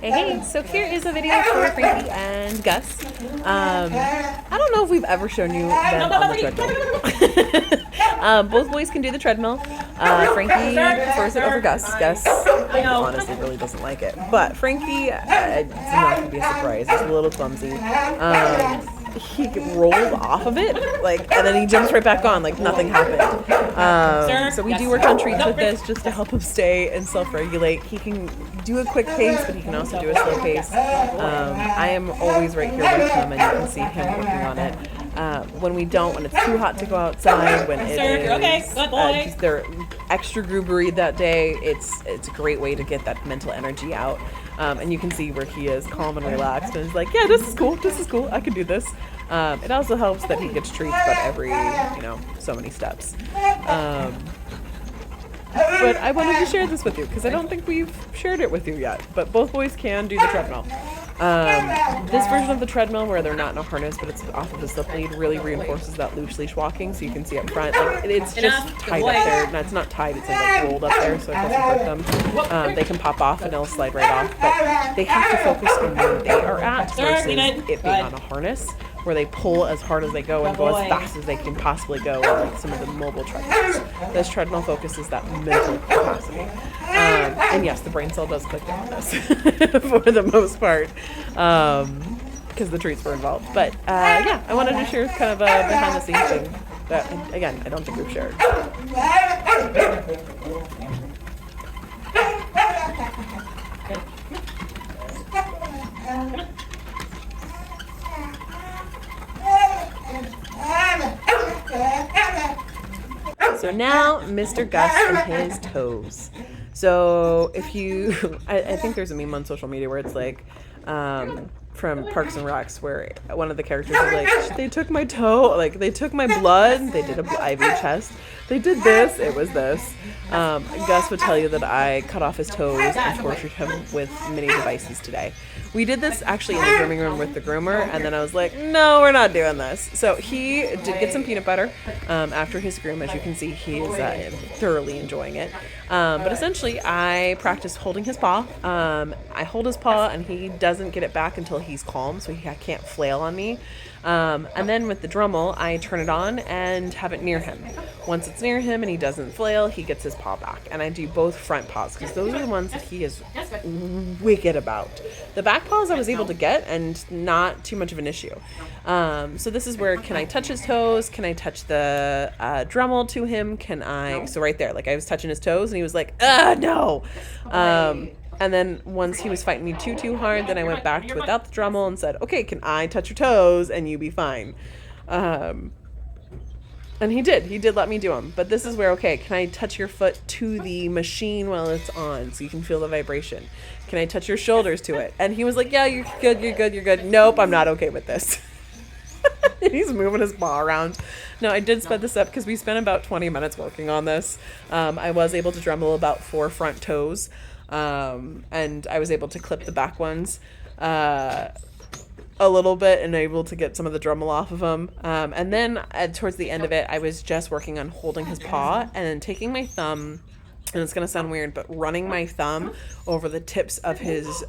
Hey, so here is a video for Frankie and Gus. I don't know if we've ever shown you them on the treadmill. Both boys can do the treadmill. Frankie prefers it over Gus. Gus honestly really doesn't like it. But Frankie, it's not going to be a surprise. He's a little clumsy. He rolled off of it, and then he jumps right back on like nothing happened. So we do work on treats with this just to help him stay and self-regulate. He can do a quick pace, but he can also do a slow pace. I am always right here with him, and you can see him working on it. When it's too hot to go outside, when it is just they're extra groovery that day, it's a great way to get that mental energy out. And you can see where he is calm and relaxed, and he's like, yeah, this is cool, I can do this. It also helps that he gets treats about every, so many steps. But I wanted to share this with you because I don't think we've shared it with you yet, but both boys can do the treadmill. This version of the treadmill where they're not in a harness but it's off of the slip lead really reinforces that loose leash walking, so you can see up front it's just tied up there. No, it's not tied, it's like rolled up there so it doesn't hurt them. They can pop off and it'll slide right off, but they have to focus on where they are at versus it being on a harness where they pull as hard as they go and go as fast as they can possibly go, like some of the mobile treadmills. This treadmill focuses that mental capacity. And yes, the brain cell does click down on this for the most part, because the treats were involved. But yeah, I wanted to share kind of a behind the scenes thing that, again, I don't think we've shared. So now, Mr. Gus and his toes. So if you, I think there's a meme on social media where it's like, from Parks and Recs, where one of the characters is like, they took my toe, they took my blood, they did a IV test, they did this, it was this. Gus would tell you that I cut off his toes and tortured him with many devices today. We did this actually in the grooming room with the groomer, and then I was like, no, we're not doing this. So he did get some peanut butter after his groom. As you can see, he's thoroughly enjoying it. But essentially, I practiced holding his paw. I hold his paw, and he doesn't get it back until he's calm, so he can't flail on me. And then with the Dremel, I turn it on and have it near him. Once it's near him and he doesn't flail, he gets his paw back. And I do both front paws because those are the ones that he is wicked about. The back paws I was able to get and not too much of an issue. So this is where, can I touch his toes? Can I touch the Dremel to him? So right there, I was touching his toes and he was like, no. And then once he was fighting me too hard, then I went back to without the Dremel and said, okay, can I touch your toes and you be fine? And he did let me do them. But this is where, okay, can I touch your foot to the machine while it's on so you can feel the vibration? Can I touch your shoulders to it? And he was like, yeah, you're good. Nope, I'm not okay with this. He's moving his paw around. No, I did sped this up because we spent about 20 minutes working on this. I was able to Dremel about 4 front toes. And I was able to clip the back ones a little bit and able to get some of the Dremel off of them. And then towards the end of it, I was just working on holding his paw and then taking my thumb, and it's going to sound weird, but running my thumb over the tips of his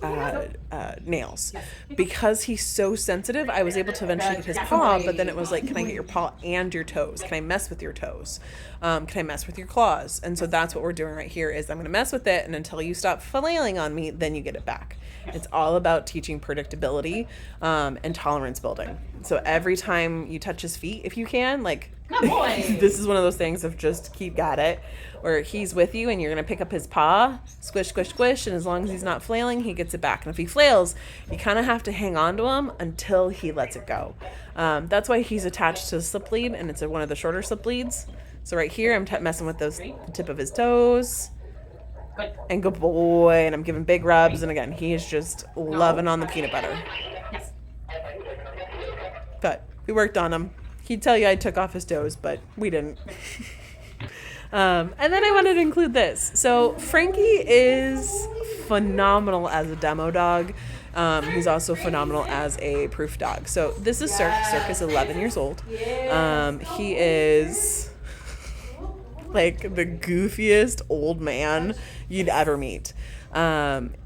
nails. Because he's so sensitive, I was able to eventually get his paw, but then it was like, can I get your paw and your toes? Can I mess with your toes? Can I mess with your claws? And so that's what we're doing right here is I'm going to mess with it, and until you stop flailing on me, then you get it back. It's all about teaching predictability and tolerance building. So every time you touch his feet, if you can, this is one of those things of just keep at it, where he's with you and you're going to pick up his paw, squish, and as long as he's not flailing, he gets it back. And if he flails, you kind of have to hang on to him until he lets it go. That's why he's attached to the slip lead, and it's one of the shorter slip leads. So right here, I'm messing with the tip of his toes. And good boy, and I'm giving big rubs, and again, he is just loving on the peanut butter. But we worked on him. He'd tell you I took off his toes, but we didn't. And then I wanted to include this. So Frankie is phenomenal as a demo dog. He's also phenomenal as a proof dog. So this is Cirque. Cirque is 11 years old. He is the goofiest old man you'd ever meet.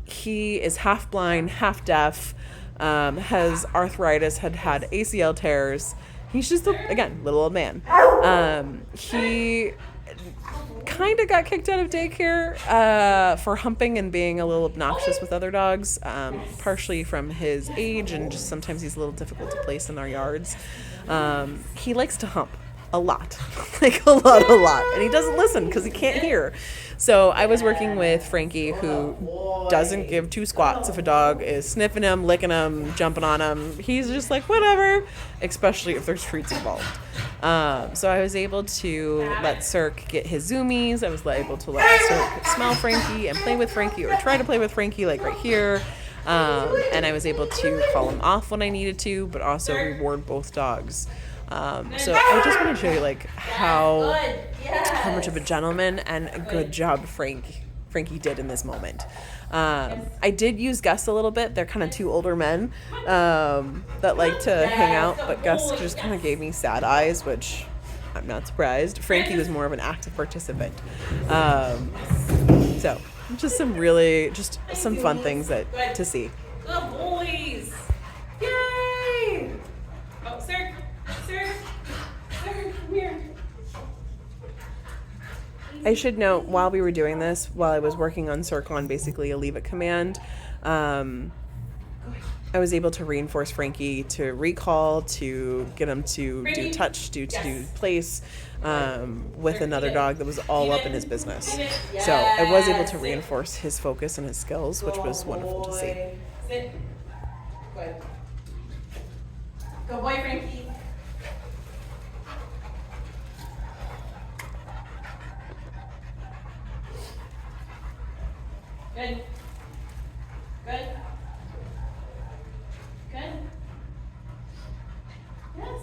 He is half blind, half deaf, has arthritis, had ACL tears. He's just, again, little old man. He kind of got kicked out of daycare for humping and being a little obnoxious with other dogs, partially from his age, and just sometimes he's a little difficult to place in our yards. He likes to hump a lot, like a lot, and he doesn't listen because he can't hear. So I was working with Frankie, who doesn't give two squats if a dog is sniffing him, licking him, jumping on him. He's just like, whatever, especially if there's treats involved. So I was able to let Cirque get his zoomies. I was able to let Cirque smell Frankie and play with Frankie, or try to play with Frankie, like right here. And I was able to call him off when I needed to, but also reward both dogs. So I just want to show you like how much of a gentleman and a good job Frankie did in this moment. I did use Gus a little bit. They're kind of two older men that like to hang out, but Gus just kind of gave me sad eyes, which I'm not surprised. Frankie was more of an active participant. So just some fun things to see. Good boys. Yay! Oh, sir, come here. I should note, while we were doing this, while I was working on Cirque on basically a leave it command, I was able to reinforce Frankie to recall, to get him to do touch, to do place, with another dog that was all up in his business. So I was able to reinforce his focus and his skills, which was wonderful to see. Sit. Good. Good boy, Frankie. Good. Good. Good. Yes.